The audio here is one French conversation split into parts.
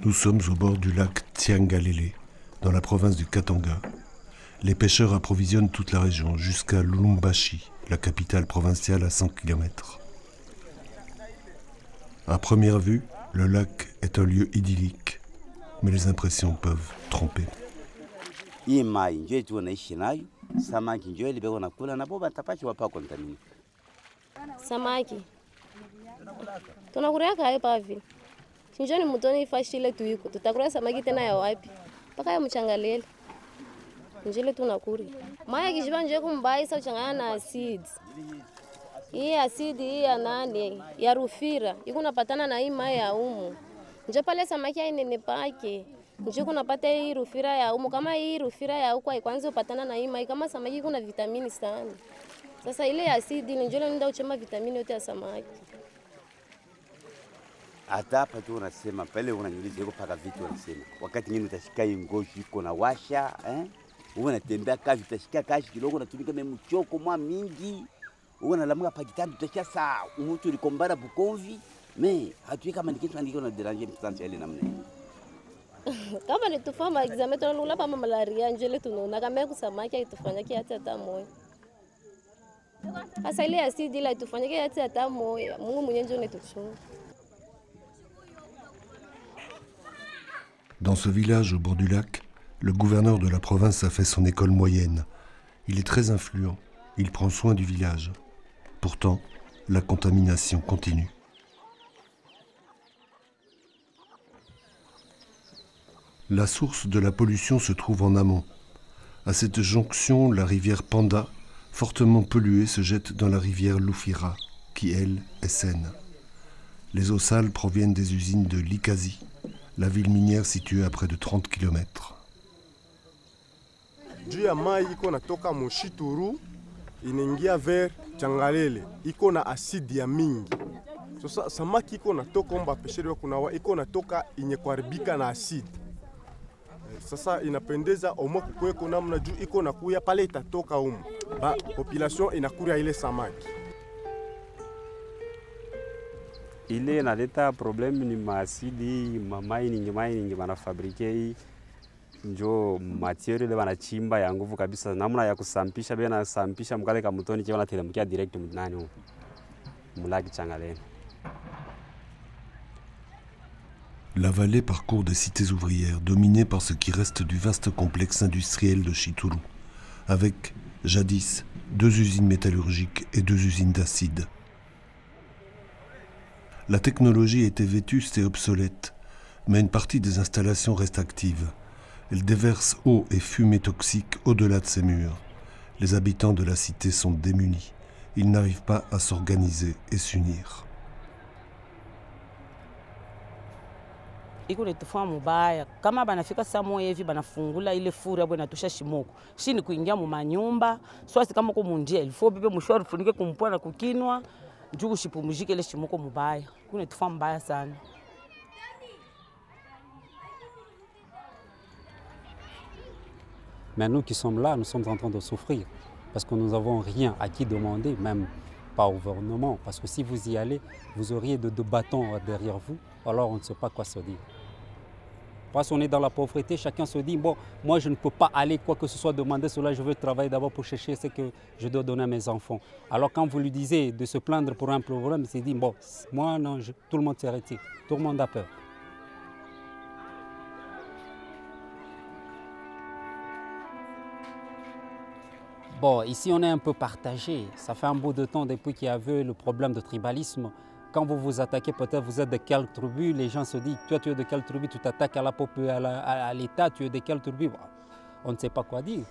Nous sommes au bord du lac Tsiangalele, dans la province du Katanga. Les pêcheurs approvisionnent toute la région, jusqu'à Lubumbashi, la capitale provinciale à 100 km. À première vue, le lac est un lieu idyllique, mais les impressions peuvent tromper. Samaki tunakuria kae pavi chinjoni mutoni ifashile tuiko tutakuria samaki tena ya wapi mpaka ya Mchangalele njile tunakuri maya kishiba nje kumbaisa uchanganya na acid hii acid hii ya nani ya Rufira iko napatana na hii maya ya umu nje pale samaki ainene pake nje kunapata hii Rufira ya umu kama hii Rufira ya huko haikwanza upatana na hii maya kama samaki kuna vitamini sana. Sasa ile asidi ni njole nenda uchema vitamini yote ya samaki. Hata hapa tu unasema pale unaniuliza yuko paka vitu unasema. Wakati nyingine utashika ngozi iko na washa, unatembea kazi utashika kazi kidogo unatumika mchoko mwa mingi. Unalamuka pakitani utashika saa mtu likombara bukomvi. Hatui kama ni kitu andiko na deranger mtsanzo ile namna. Kama ni tufama examen tunalula pa malaria njole tunaona kama kusamaki itufanya hata moyo. Asa ile asidi la itufanyike hata moyo. Mungu mwenyewe ndio anatuchunga. Dans ce village au bord du lac, le gouverneur de la province a fait son école moyenne. Il est très influent, il prend soin du village. Pourtant, la contamination continue. La source de la pollution se trouve en amont. À cette jonction, la rivière Panda, fortement polluée, se jette dans la rivière Lufira, qui, elle, est saine. Les eaux sales proviennent des usines de Likazi, la ville minière située à près de 30 km. Juu ya mai iko natoka Moshituru inaingia vers Changalele iko na asidi ya mingi. Sasa samaki iko natoka omba pesheri wa kunawa iko natoka inye kuharibika na asidi. Sasa inapendeza omwa kukweko namna juu iko nakuya pale itatoka umu. Population inakuria ile samaki. Ile inaleta problem ni maasidi, mining wanafabrike njo material ile wanachimba ya nguvu kabisa. Namna ya kusampisha bena sampisha mkale kama mtoni kwa wanateremkia direct mnani huko. Mulaki Changalele. La vallée parcourt des cités ouvrières dominées par ce qui reste du vaste complexe industriel de Chituru, avec, jadis, 2 usines métallurgiques et 2 usines d'acide. La technologie était vétuste et obsolète, mais une partie des installations reste active. Elle déverse eau et fumée toxique au-delà de ses murs. Les habitants de la cité sont démunis. Ils n'arrivent pas à s'organiser et s'unir. Iko netufaa mubaya kama banafika saa moja hivi banafungula ile furi hapo inatusha shimoko shini kuingia mu manyumba swasi kama ko munjia ilifo bebe mshwari funike kumpwa na kukinwa njoo kushipumzike ile shimoko mubaya iko netufaa mbaya sana. Mais nous qui sommes là, nous sommes en train de souffrir parce que nous n'avons rien à qui demander, même pas au gouvernement, parce que si vous y allez, vous auriez de bâtons derrière vous, alors on ne sait pas quoi se dire. Parce qu'on est dans la pauvreté, chacun se dit, bon, moi je ne peux pas aller quoi que ce soit demander cela, je veux travailler d'abord pour chercher ce que je dois donner à mes enfants. Alors quand vous lui disiez de se plaindre pour un problème, il s'est dit, bon, moi non, tout le monde s'est arrêté, tout le monde a peur. Bon, ici on est un peu partagé. Ça fait un bout de temps depuis qu'il y avait le problème de tribalisme. Quand vous vous attaquez, peut-être vous êtes de quelle tribu, les gens se disent, toi tu es de quelle tribu, tu t'attaques à l'État, tu es de quelle tribu. On ne sait pas quoi dire.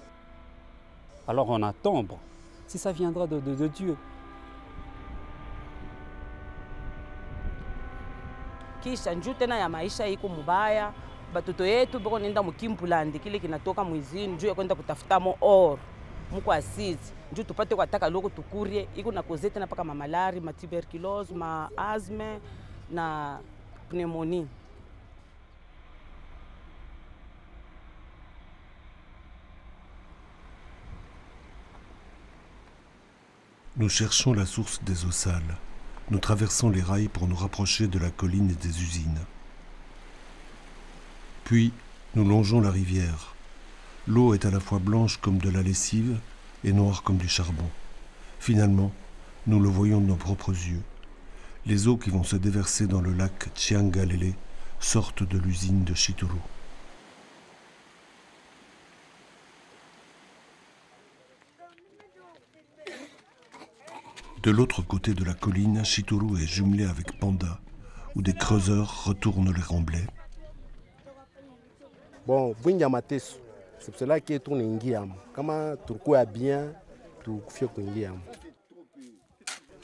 Alors on attend, bon, si ça viendra de Dieu. Kisha njoo tena ya maisha iko mubaya, batoto yetu bako nenda mukimpulandi kile kinatoka mwizini njoo ya kwenda kutafuta mo or. Muko asisi njoo tupate kwataka loko tukurie iko na kozete na paka mamalari, ma tuberculose, ma asthme na pneumonie. Nous cherchons la source des eaux sales. Nous traversons les rails pour nous rapprocher de la colline et des usines. Puis, nous longeons la rivière. L'eau est à la fois blanche comme de la lessive et noire comme du charbon. Finalement, nous le voyons de nos propres yeux. Les eaux qui vont se déverser dans le lac Tsiangalele sortent de l'usine de Chituru. De l'autre côté de la colline, Chituru est jumelé avec Panda, où des creuseurs retournent les remblais. Bon, c'est pour cela que tout est bien. Comment tout est bien, tout est bien.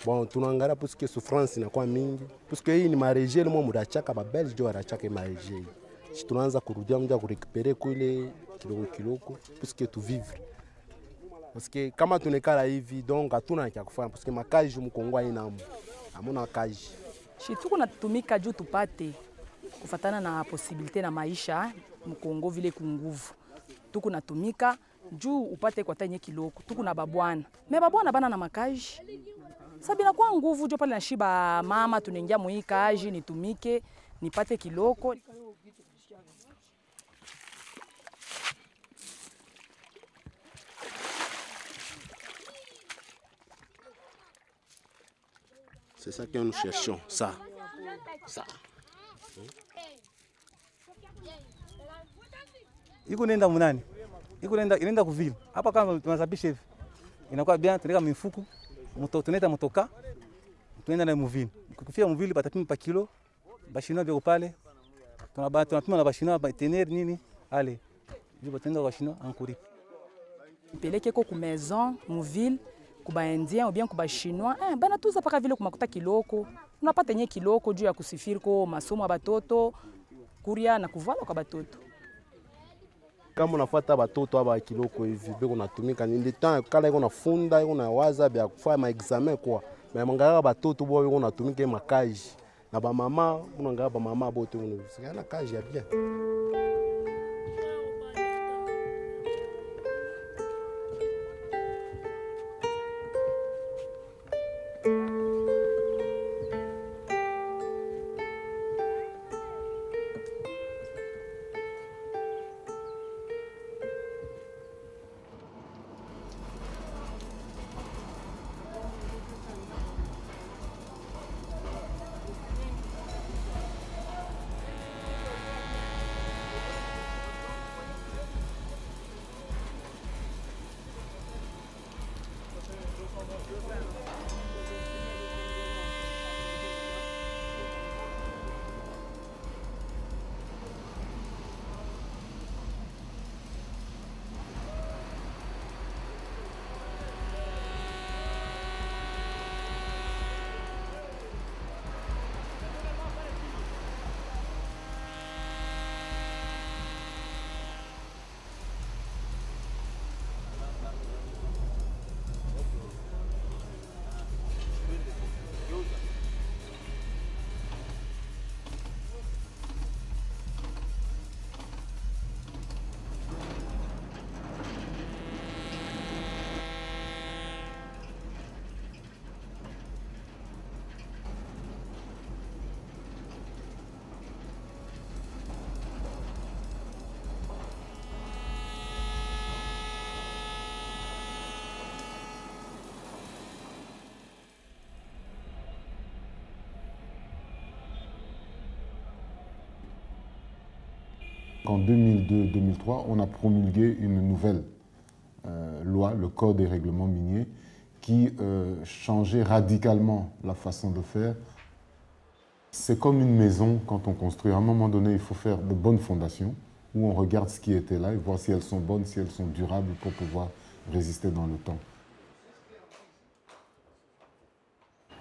Bon, tout le monde parce que souffrance n'est pas mingi. Parce que il m'a régi le moment où chaka ba belge jo ara chaka m'a régi. Si tu n'as pas kurudia mja récupérer kule kiloko parce que tu vivre. Parce que kama tunekala hivi donc hatuna cha kufanya parce que makaji mkongo ina hamuna kaji. Si tuko natumika juu tupate kufatana na posibilite na maisha mkongo vile kunguvu. Tuko natumika juu upate kwa tanye kiloko. Tuko na babwana. Me babwana bana na makaji. Sabina kwa nguvu jo pale na shiba mama tunaingia muhii kaji nitumike nipate kiloko. C'est ça que nous cherchons, ça. Ça. Iko nenda munani? Iko nenda kuvile. Hapa kama tunasabisha hivi. Inakuwa bien tunaweka mifuko, tunaita motoka. Tunaenda na muvile. Kufika muvile batapima pa kilo. Bashino biko pale. Tunapima na bashino ba tenir nini? Ale. Ndio batenda kwa bashino ankuri. Peleke ko ku maison, muvile. Kuba indien ou bien kuba chinois bana tuza paka vile kumakuta kiloko unapata nye kiloko juu ya kusifiri ko masomo ya batoto kuria na kuvala kwa batoto. Kama unafuata batoto aba kiloko hivi beko natumika ni temps kala iko nafunda iko na waza bya kufanya ma examen kwa mais mangaka batoto bo iko natumika makaji na ba mama unangaka ba mama bote unasikia kaji ya bien. En 2002-2003, on a promulgué une nouvelle loi, le Code des règlements miniers, qui changeait radicalement la façon de faire. C'est comme une maison quand on construit. À un moment donné, il faut faire de bonnes fondations, où on regarde ce qui était là et voir si elles sont bonnes, si elles sont durables pour pouvoir résister dans le temps.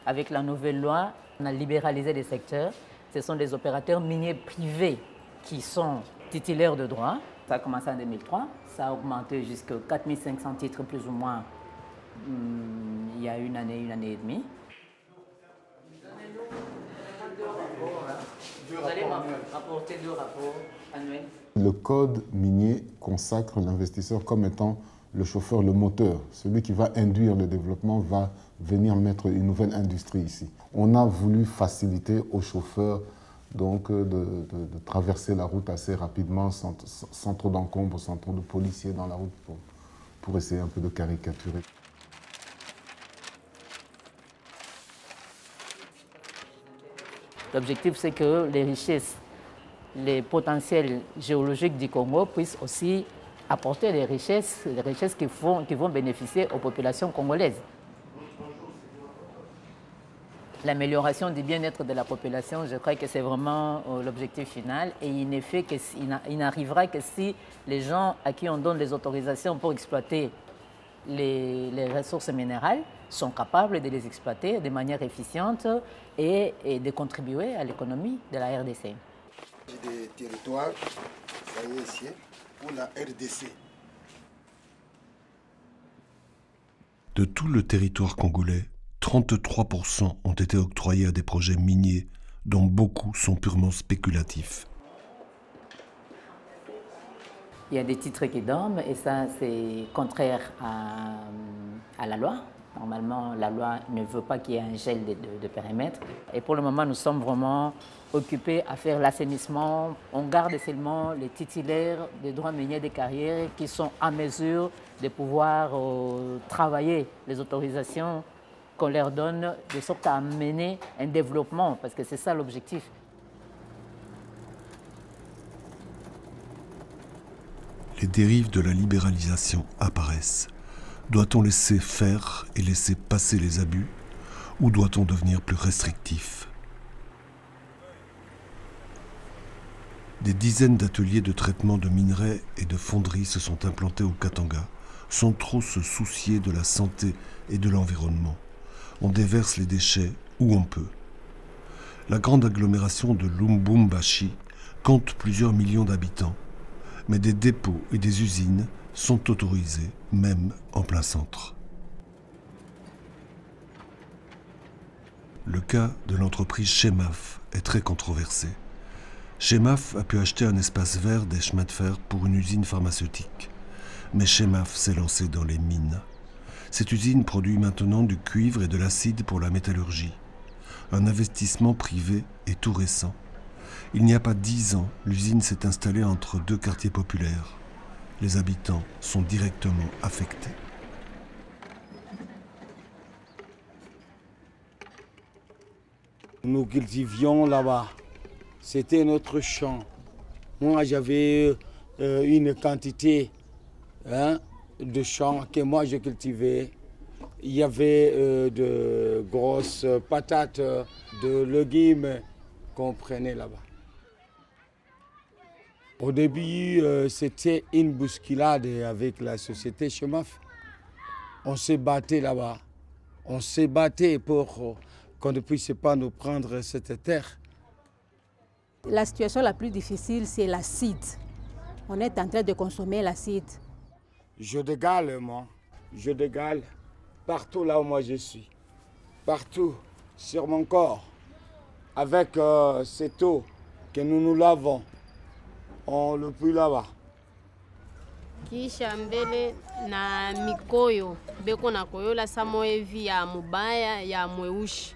Avec la nouvelle loi, on a libéralisé les secteurs. Ce sont des opérateurs miniers privés qui sont titulaires de droit. Ça a commencé en 2003, ça a augmenté jusqu'à 4500 titres plus ou moins il y a une année et demie. Vous allez m'apporter 2 rapports annuels. Le code minier consacre l'investisseur comme étant le chauffeur, le moteur. Celui qui va induire le développement va venir mettre une nouvelle industrie ici. On a voulu faciliter aux chauffeurs donc de traverser la route assez rapidement, sans trop d'encombre, sans trop de policiers dans la route, pour essayer un peu de caricaturer. L'objectif, c'est que les richesses, les potentiels géologiques du Congo puissent aussi apporter les richesses qui vont bénéficier aux populations congolaises. L'amélioration du bien-être de la population, je crois que c'est vraiment l'objectif final, et il n'arrivera que si les gens à qui on donne les autorisations pour exploiter les ressources minérales sont capables de les exploiter de manière efficiente et de contribuer à l'économie de la RDC. Des territoires, ça y est ici, pour la RDC. De tout le territoire congolais, 33% ont été octroyés à des projets miniers, dont beaucoup sont purement spéculatifs. Il y a des titres qui dorment et ça, c'est contraire à la loi. Normalement, la loi ne veut pas qu'il y ait un gel de périmètre. Et pour le moment, nous sommes vraiment occupés à faire l'assainissement. On garde seulement les titulaires des droits miniers des carrières qui sont en mesure de pouvoir travailler les autorisations qu'on leur donne, de sorte à amener un développement, parce que c'est ça l'objectif. Les dérives de la libéralisation apparaissent. Doit-on laisser faire et laisser passer les abus, ou doit-on devenir plus restrictif? Des dizaines d'ateliers de traitement de minerais et de fonderies se sont implantés au Katanga, sans trop se soucier de la santé et de l'environnement. On déverse les déchets où on peut. La grande agglomération de Lubumbashi compte plusieurs millions d'habitants, mais des dépôts et des usines sont autorisés, même en plein centre. Le cas de l'entreprise Chemaf est très controversé. Chemaf a pu acheter un espace vert des chemins de fer pour une usine pharmaceutique. Mais Chemaf s'est lancé dans les mines. Cette usine produit maintenant du cuivre et de l'acide pour la métallurgie. Un investissement privé et tout récent. Il n'y a pas 10 ans, l'usine s'est installée entre deux quartiers populaires. Les habitants sont directement affectés. Nous cultivions là-bas. C'était notre champ. Moi, j'avais une quantité de champs que moi je cultivais. Il y avait de grosses patates, de légumes qu'on prenait là-bas. Au début, c'était une bousculade avec la société Chemaf. On se battait là-bas. On se battait pour qu'on ne puisse pas nous prendre cette terre. La situation la plus difficile, c'est l'acide. On est en train de consommer l'acide. Je dégale, moi. Je dégale partout là où moi je suis. Partout, sur mon corps. Avec cette eau que nous lavons. On le pue là-bas. Kisha mbele na mikoyo beko na koyola samo hivi ya mubaya ya mweushi.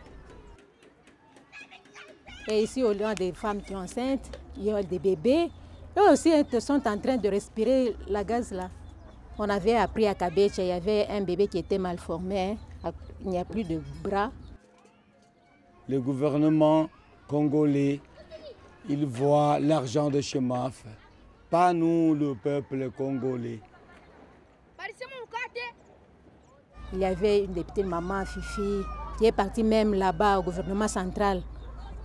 Et ici, il y a des femmes qui sont enceintes, il y a des bébés. Eux aussi sont en train de respirer la gaz là. On avait appris à Kabecha, il y avait un bébé qui était mal formé, il n'y a plus de bras. Le gouvernement congolais, il voit l'argent de Chemaf, pas nous, le peuple congolais. Il y avait une députée maman Fifi qui est partie même là-bas au gouvernement central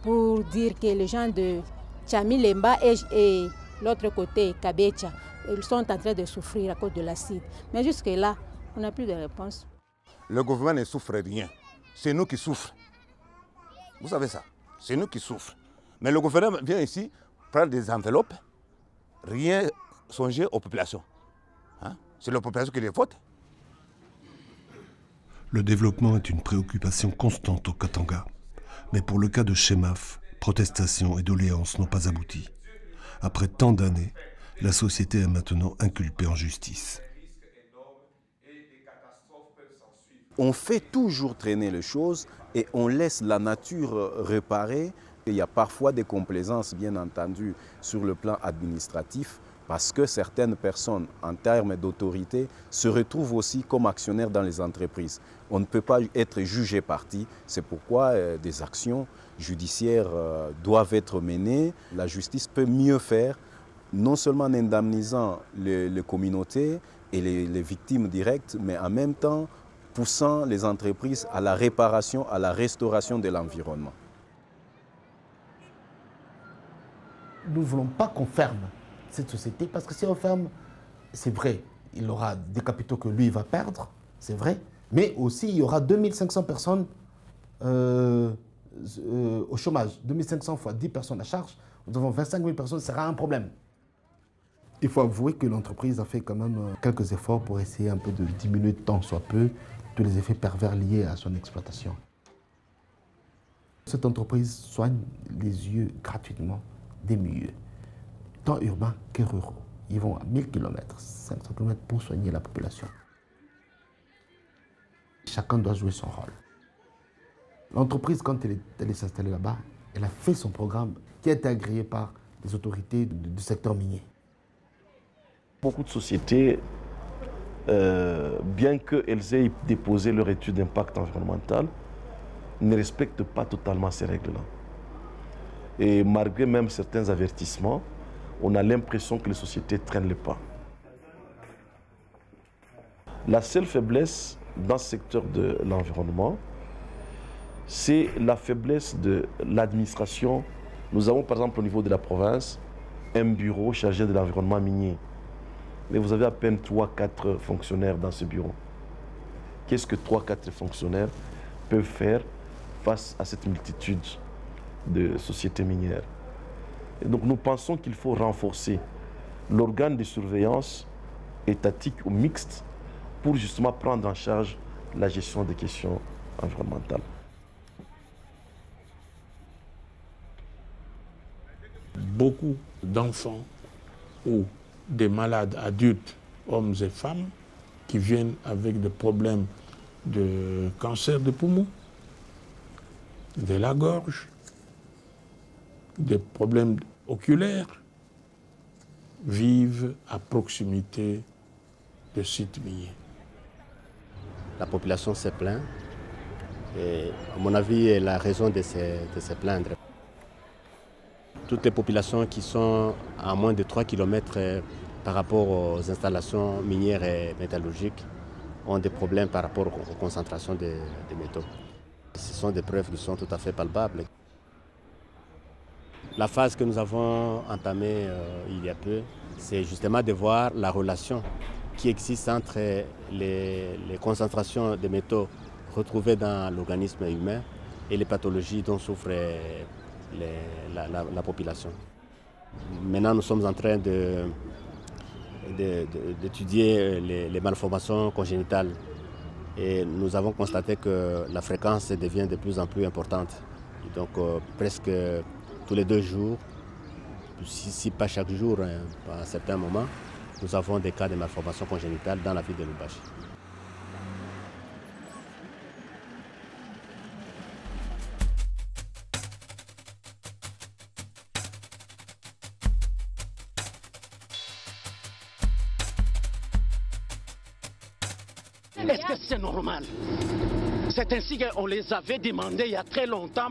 pour dire que les gens de Chamilemba et l'autre côté, Kabecha, ils sont en train de souffrir à cause de l'acide. Mais jusque-là, on n'a plus de réponse. Le gouvernement ne souffre rien. C'est nous qui souffrons. Vous savez ça, c'est nous qui souffrons. Mais le gouvernement vient ici, prendre des enveloppes, rien songer aux populations. Hein? C'est la population qui les vote. Le développement est une préoccupation constante au Katanga. Mais pour le cas de Chemaf, protestations et doléances n'ont pas abouti. Après tant d'années, la société est maintenant inculpée en justice. On fait toujours traîner les choses et on laisse la nature réparer Il y a parfois des complaisances, bien entendu, sur le plan administratif, parce que certaines personnes, en termes d'autorité, se retrouvent aussi comme actionnaires dans les entreprises. On ne peut pas être jugé parti, c'est pourquoi des actions judiciaires doivent être menées. La justice peut mieux faire, non seulement en indemnisant les communautés et les victimes directes, mais en même temps poussant les entreprises à la réparation, à la restauration de l'environnement. Nous ne voulons pas qu'on ferme cette société, parce que si on ferme, c'est vrai, il aura des capitaux que lui va perdre, c'est vrai, mais aussi il y aura 2500 personnes au chômage. 2500 fois 10 personnes à charge, nous avons 25 000 personnes, ce sera un problème. Il faut avouer que l'entreprise a fait quand même quelques efforts pour essayer un peu de diminuer tant soit peu tous les effets pervers liés à son exploitation. Cette entreprise soigne les yeux gratuitement des milieux, tant urbains que ruraux. Ils vont à 1000 km, 500 km pour soigner la population. Chacun doit jouer son rôle. L'entreprise, quand elle est s'installer là-bas, elle a fait son programme qui a été agréé par les autorités du secteur minier. Beaucoup de sociétés, bien qu'elles aient déposé leur étude d'impact environnemental, ne respectent pas totalement ces règles-là. Et malgré même certains avertissements, on a l'impression que les sociétés traînent le pas. La seule faiblesse dans ce secteur de l'environnement, c'est la faiblesse de l'administration. Nous avons par exemple au niveau de la province un bureau chargé de l'environnement minier. Mais vous avez à peine 3-4 fonctionnaires dans ce bureau. Qu'est-ce que 3-4 fonctionnaires peuvent faire face à cette multitude de sociétés minières? Et donc nous pensons qu'il faut renforcer l'organe de surveillance étatique ou mixte pour justement prendre en charge la gestion des questions environnementales. Beaucoup d'enfants ou des malades adultes, hommes et femmes, qui viennent avec des problèmes de cancer de poumon, de la gorge, des problèmes oculaires, vivent à proximité de sites miniers. La population se plaint et, à mon avis, elle a raison de se plaindre. Toutes les populations qui sont à moins de 3 km par rapport aux installations minières et métallurgiques ont des problèmes par rapport aux concentrations de métaux. Ce sont des preuves qui sont tout à fait palpables. La phase que nous avons entamée il y a peu, c'est justement de voir la relation qui existe entre les concentrations de métaux retrouvées dans l'organisme humain et les pathologies dont souffre la population. Maintenant, nous sommes en train d'étudier les malformations congénitales et nous avons constaté que la fréquence devient de plus en plus importante. Et donc, presque tous les 2 jours, si pas chaque jour, à certains moments, nous avons des cas de malformations congénitales dans la ville de Lubumbashi. Est-ce que c'est normal? C'est ainsi qu'on les avait demandé il y a très longtemps.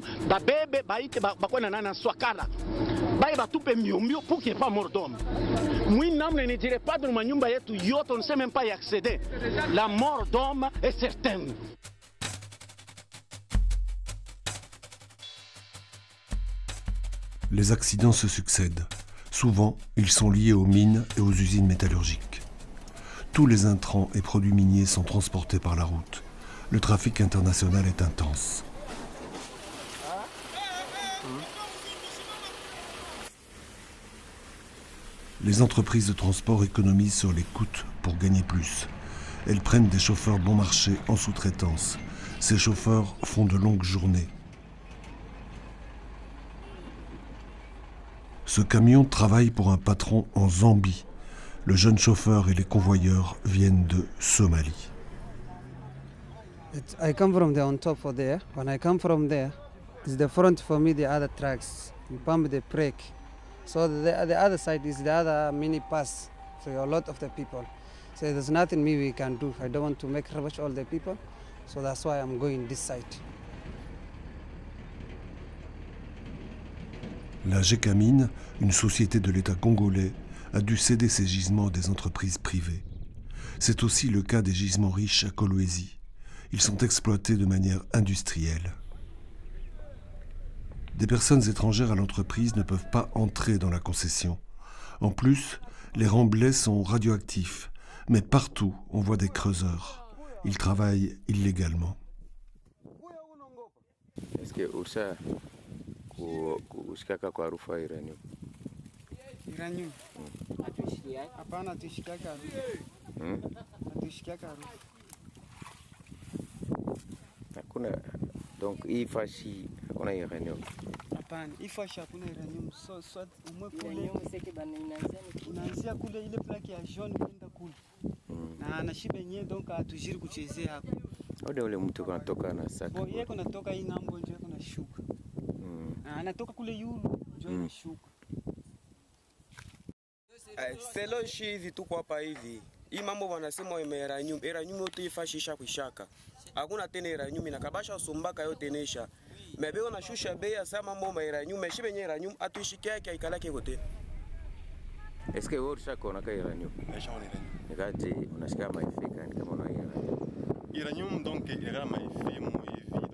Pour qu'il n'y ait pas mort d'homme. Moi, ne dirait pas dans ma nyumba yetu yote, on ne sait même pas y accéder. La mort d'homme est certaine. Les accidents se succèdent. Souvent, ils sont liés aux mines et aux usines métallurgiques. Tous les intrants et produits miniers sont transportés par la route. Le trafic international est intense. Les entreprises de transport économisent sur les coûts pour gagner plus. Elles prennent des chauffeurs bon marché en sous-traitance. Ces chauffeurs font de longues journées. Ce camion travaille pour un patron en Zambie. Le jeune chauffeur et les convoyeurs viennent de Somalie. I come from there on top of there. When I come from there, It's the front for me, the other trucks. You pump the brake. So the other side is the other mini bus. So a lot of the people. So there's nothing we can do. I don't want to make rubbish all the people. So that's why I'm going this side. La Gécamine, une société de l'État congolais, a dû céder ses gisements à des entreprises privées. C'est aussi le cas des gisements riches à Kolwezi. Ils sont exploités de manière industrielle. Des personnes étrangères à l'entreprise ne peuvent pas entrer dans la concession. En plus, les remblais sont radioactifs, mais partout on voit des creuseurs. Ils travaillent illégalement. Est-ce que usa kushikaka kwa harufu ya uranium? Uranium? Hapana, hatushikaka harufu. Hatushikaka harufu. Hakuna, donc hii fashi hakuna uranium? Hapana, hii fashi hakuna uranium. So umwe kule unaanzia kule ile plaki ya jaune kwenda kule. Na anashiba yenyewe donc hatujiri kuchezea hapo. Ule mtu kunatoka na saka. Yeye kunatoka hii ngambo ndio kuna shuka. Anatoka kule yulu ndio inashuka. Selo hivi tuko hapa hivi. Hii mambo wanasema uranium. Uranium yote ifashisha kushaka. Hakuna tena uranium inakabasha usumbaka yote nesha. Mebeo na shusha bei ya sama mambo uranium, meshibe nye uranium atuishikia yake ikalake kote. Est-ce que wewe ushakona ka uranium? Nishaona uranium. Nikati unashika maifika ni kama una uranium. Uranium donc inagala maifimu hivi donc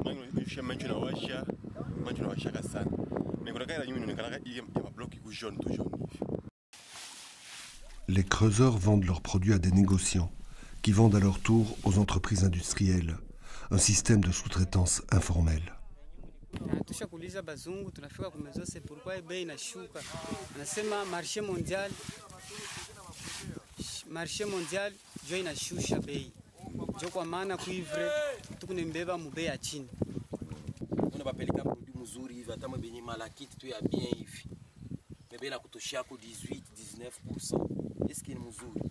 mangu nisha mention washa sana. Mais kuna ka uranium inaonekana ya mabloki ku jaune tout jaune hivi. Les creuseurs vendent leurs produits à des négociants, qui vendent à leur tour aux entreprises industrielles, un système de sous-traitance informel. Tushakuuliza bazungu, tunafika kumezo, c'est pourquoi bei inashuka. Anasema marché mondial jo inashusha bei. Jo kwa maana kuivre tukunembeba mubei ya chini. Unabapeleka produit mzuri hivi hata mbenye malakiti tu ya bien hivi. Mebela kutoshia ko 18-19%. Est-ce que ni mzuri?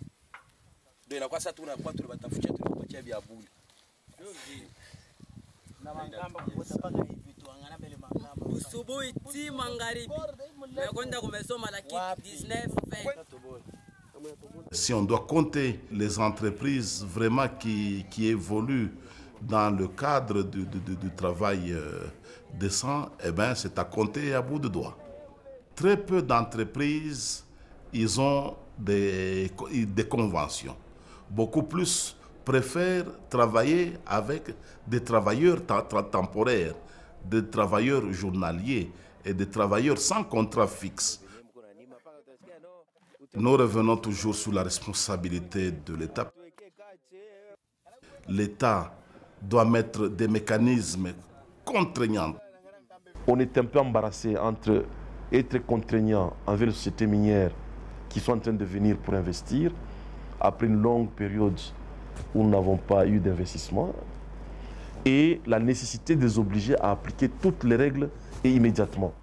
Ndio inakuwa sasa tunakuwa tunabatafutia tunapatia vya bure. Na mangamba kuota paka hivi tu angana mbele mangamba. Usubuhi ti magharibi. Nakwenda kumesoma lakini 19-20. Si on doit compter les entreprises vraiment qui évoluent dans le cadre du travail décent, eh ben, c'est à compter à bout de doigts. Très peu d'entreprises, ils ont des conventions. Beaucoup plus préfèrent travailler avec des travailleurs temporaires, des travailleurs journaliers et des travailleurs sans contrat fixe. Nous revenons toujours sous la responsabilité de l'État. L'État doit mettre des mécanismes contraignants. On est un peu embarrassé entre être contraignant envers les sociétés minières qui sont en train de venir pour investir, après une longue période où nous n'avons pas eu d'investissement, et la nécessité de les obliger à appliquer toutes les règles et immédiatement.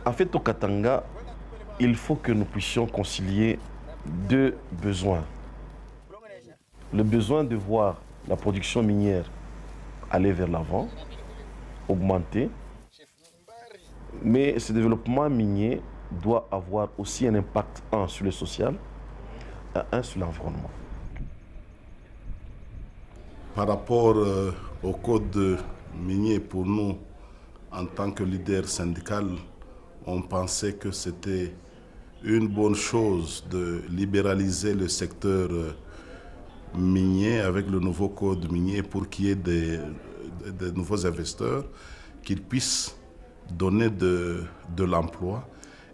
En fait, au Katanga, il faut que nous puissions concilier deux besoins. Le besoin de voir la production minière aller vers l'avant, augmenter, mais ce développement minier doit avoir aussi un impact, un sur le social, un sur l'environnement. Par rapport au code minier, pour nous, en tant que leader syndical, on pensait que c'était une bonne chose de libéraliser le secteur minier avec le nouveau code minier pour qu'il y ait des nouveaux investisseurs qui puissent donner de l'emploi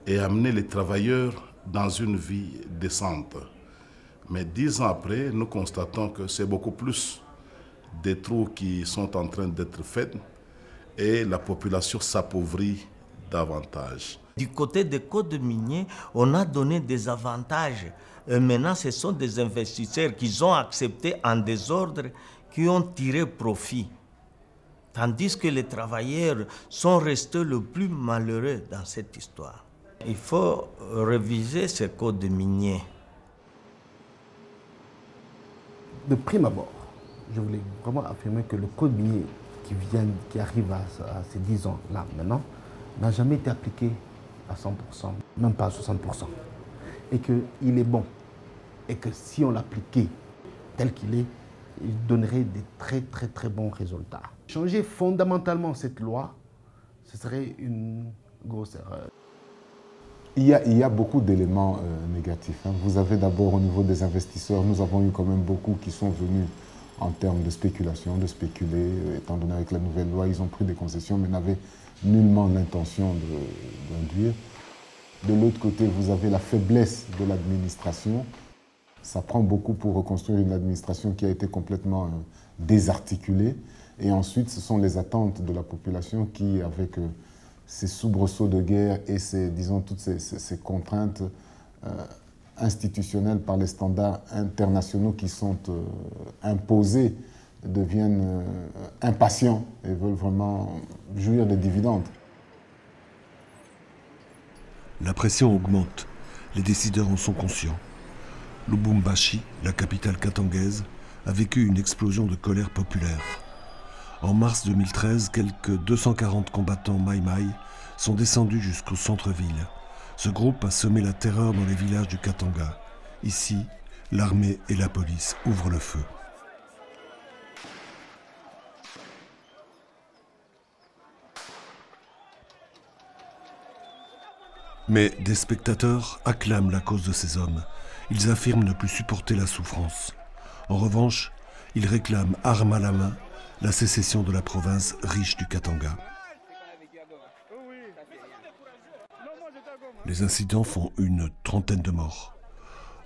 et amener les travailleurs dans une vie décente. Mais 10 ans après, nous constatons que c'est beaucoup plus des trous qui sont en train d'être faits et la population s'appauvrit davantage. Du côté des codes miniers, on a donné des avantages. Maintenant, ce sont des investisseurs qui ont accepté en désordre, qui ont tiré profit. Tandis que les travailleurs sont restés le plus malheureux dans cette histoire. Il faut réviser ces codes miniers. De prime abord, je voulais vraiment affirmer que le code minier qui arrive à ces 10 ans là maintenant, n'a jamais été appliqué à 100%, même pas à 60%. Et qu'il est bon. Et que si on l'appliquait tel qu'il est, il donnerait des très bons résultats. Changer fondamentalement cette loi, ce serait une grosse erreur. Il y a beaucoup d'éléments négatifs. Vous avez d'abord au niveau des investisseurs, nous avons eu quand même beaucoup qui sont venus en termes de spéculation, de spéculer, étant donné avec la nouvelle loi, ils ont pris des concessions mais n'avaient nullement l'intention d'induire. De l'autre côté, vous avez la faiblesse de l'administration. Ça prend beaucoup pour reconstruire une administration qui a été complètement désarticulée. Et ensuite, ce sont les attentes de la population qui, avec ces soubresauts de guerre et toutes ces contraintes institutionnelles par les standards internationaux qui sont imposés, deviennent impatients et veulent vraiment jouir des dividendes. La pression augmente. Les décideurs en sont conscients. Lubumbashi, la capitale katangaise, a vécu une explosion de colère populaire. En mars 2013, quelques 240 combattants Maï-Maï sont descendus jusqu'au centre-ville. Ce groupe a semé la terreur dans les villages du Katanga. Ici, l'armée et la police ouvrent le feu. Mais des spectateurs acclament la cause de ces hommes. Ils affirment ne plus supporter la souffrance. En revanche, ils réclament, armes à la main, la sécession de la province riche du Katanga. Les incidents font une trentaine de morts.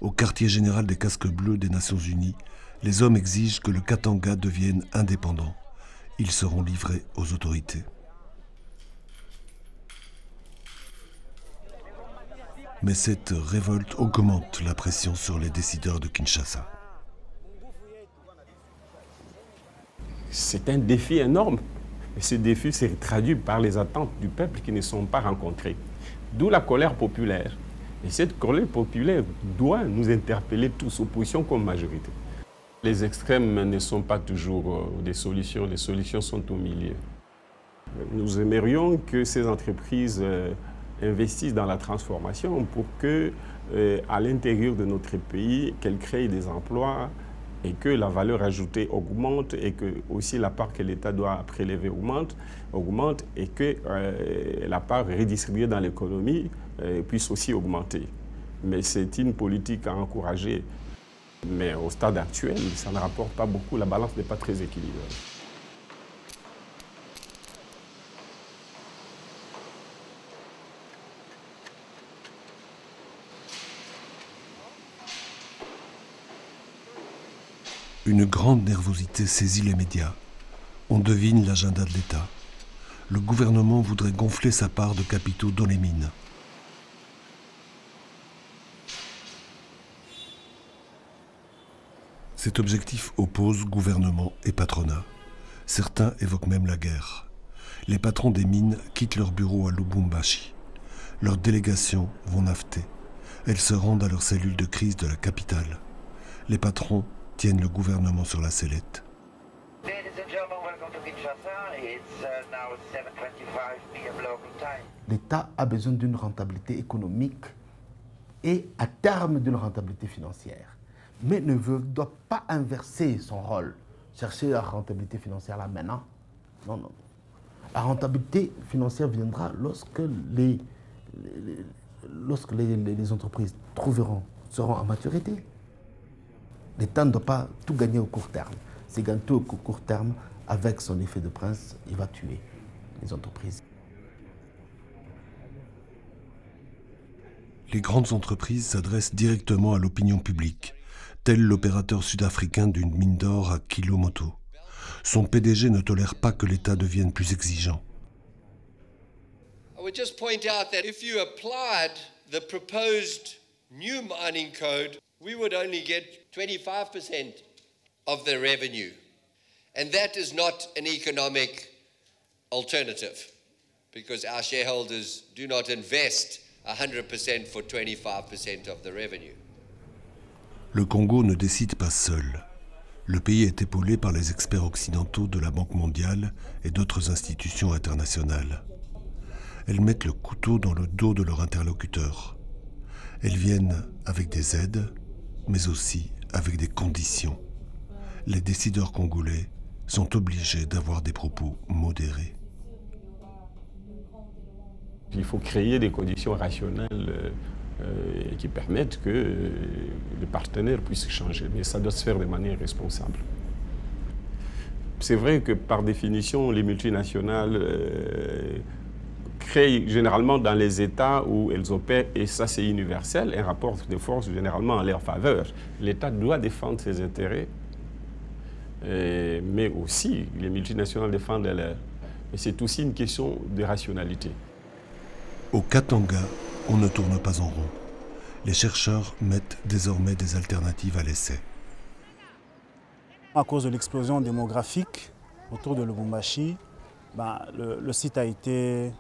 Au quartier général des Casques Bleus des Nations Unies, les hommes exigent que le Katanga devienne indépendant. Ils seront livrés aux autorités. Mais cette révolte augmente la pression sur les décideurs de Kinshasa. C'est un défi énorme. Et ce défi s'est traduit par les attentes du peuple qui ne sont pas rencontrées. D'où la colère populaire. Et cette colère populaire doit nous interpeller tous, opposition comme majorité. Les extrêmes ne sont pas toujours des solutions. Les solutions sont au milieu. Nous aimerions que ces entreprises investissent dans la transformation pour que, à l'intérieur de notre pays, qu'elles créent des emplois et que la valeur ajoutée augmente et que aussi la part que l'État doit prélever augmente et que la part redistribuée dans l'économie puisse aussi augmenter. Mais c'est une politique à encourager. Mais au stade actuel, ça ne rapporte pas beaucoup, la balance n'est pas très équilibrée. Une grande nervosité saisit les médias. On devine l'agenda de l'État. Le gouvernement voudrait gonfler sa part de capitaux dans les mines. Cet objectif oppose gouvernement et patronat. Certains évoquent même la guerre. Les patrons des mines quittent leur bureau à Lubumbashi. Leurs délégations vont nafter. Elles se rendent à leur cellule de crise de la capitale. Les patrons tiennent le gouvernement sur la sellette. L'État a besoin d'une rentabilité économique et à terme d'une rentabilité financière. Mais ne doit pas inverser son rôle, chercher la rentabilité financière là maintenant. Non, non. La rentabilité financière viendra lorsque les entreprises seront à maturité. L'État ne doit pas tout gagner au court terme. S'il gagne tout au court terme, avec son effet de prince, il va tuer les entreprises. Les grandes entreprises s'adressent directement à l'opinion publique, tel l'opérateur sud-africain d'une mine d'or à Kilomoto. Son PDG ne tolère pas que l'État devienne plus exigeant. I would just point out that if you applied the proposed new mining code, we would only get 25% of the revenue. And that is not an economic alternative because our shareholders do not invest 100% for 25% of the revenue. Le Congo ne décide pas seul. Le pays est épaulé par les experts occidentaux de la Banque mondiale et d'autres institutions internationales. Elles mettent le couteau dans le dos de leurs interlocuteurs. Elles viennent avec des aides, mais aussi avec des conditions. Les décideurs congolais sont obligés d'avoir des propos modérés. Il faut créer des conditions rationnelles qui permettent que les partenaires puissent changer, mais ça doit se faire de manière responsable. C'est vrai que par définition, les multinationales créent généralement dans les États où elles opèrent, et ça c'est universel, un rapport de force généralement en leur faveur. L'État doit défendre ses intérêts, mais aussi les multinationales défendent les leurs. Et c'est aussi une question de rationalité. Au Katanga, on ne tourne pas en rond. Les chercheurs mettent désormais des alternatives à l'essai. À cause de l'explosion démographique autour de Lubumbashi, le site a été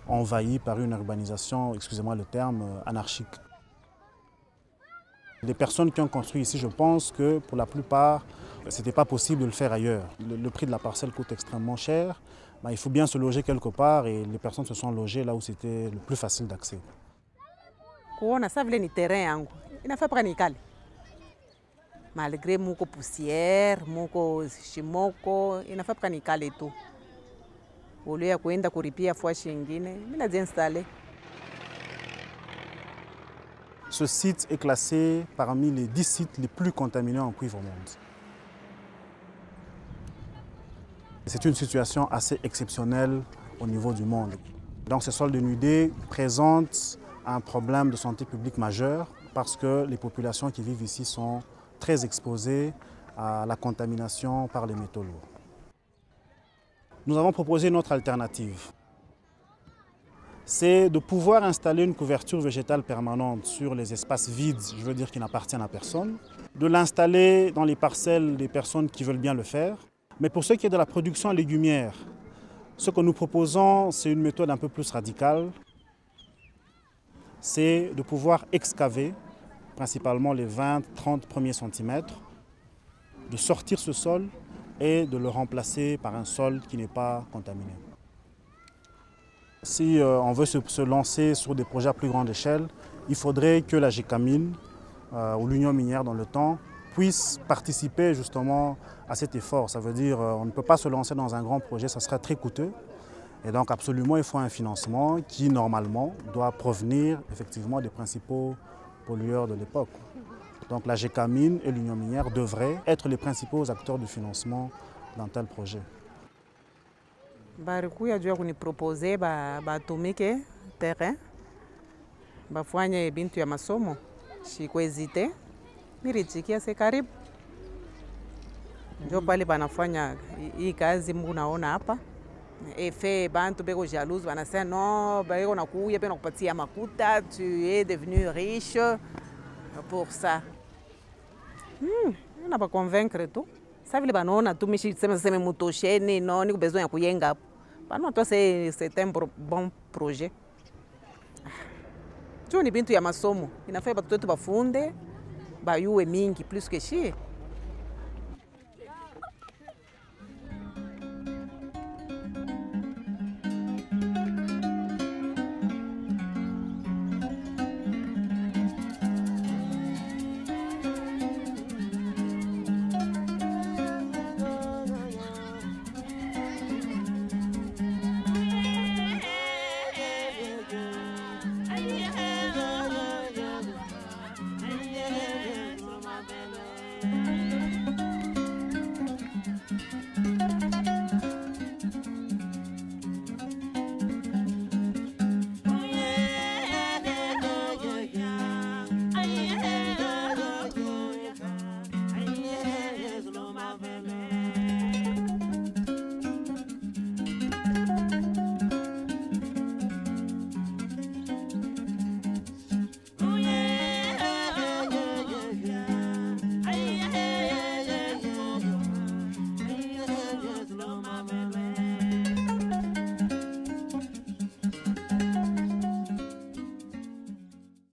envahi par une urbanisation, excusez-moi le terme, anarchique. Les personnes qui ont construit ici, je pense que pour la plupart, ce n'était pas possible de le faire ailleurs. Le prix de la parcelle coûte extrêmement cher. Il faut bien se loger quelque part et les personnes se sont logées là où c'était le plus facile d'accès. Malgré beaucoup de poussière, beaucoup de chimoko, il n'a pas pris de tout. Au lieu de courir kuripia fois chingine, il a installé. Ce site est classé parmi les 10 sites les plus contaminés en cuivre au monde. C'est une situation assez exceptionnelle au niveau du monde. Donc ces sols dénudés présentent un problème de santé publique majeur parce que les populations qui vivent ici sont très exposées à la contamination par les métaux lourds. Nous avons proposé une autre alternative. C'est de pouvoir installer une couverture végétale permanente sur les espaces vides, je veux dire qui n'appartiennent à personne, de l'installer dans les parcelles des personnes qui veulent bien le faire. Mais pour ce qui est de la production légumière, ce que nous proposons, c'est une méthode un peu plus radicale. C'est de pouvoir excaver, principalement les 20-30 premiers centimètres, de sortir ce sol et de le remplacer par un sol qui n'est pas contaminé. Si on veut se lancer sur des projets à plus grande échelle, il faudrait que la GECAMIN ou l'Union minière dans le temps puisse participer justement à cet effort. Ça veut dire on ne peut pas se lancer dans un grand projet, ça serait très coûteux. Et donc absolument il faut un financement qui normalement doit provenir effectivement des principaux pollueurs de l'époque. Donc la GECAMIN et l'Union minière devraient être les principaux acteurs du financement dans tel projet. Barikuya jua kuniproposer batumike terrain bafanye bintu ya masomo shikwezite niritikia se karibu ndio pale banafanya hii kazi Mungu naona hapa efe bantu beko jalouse banasema no beko nakuya beko nakupatia makuta tu es devenu riche pour ça na ba convaincre tu ça vile banaona tu mishi sema mutosheni no ni besoin ya kuyenga hapo bano toi c'est un bon projet tu ni bintu ya masomo inafaa batoto wetu bafunde bayue mingi plus que shi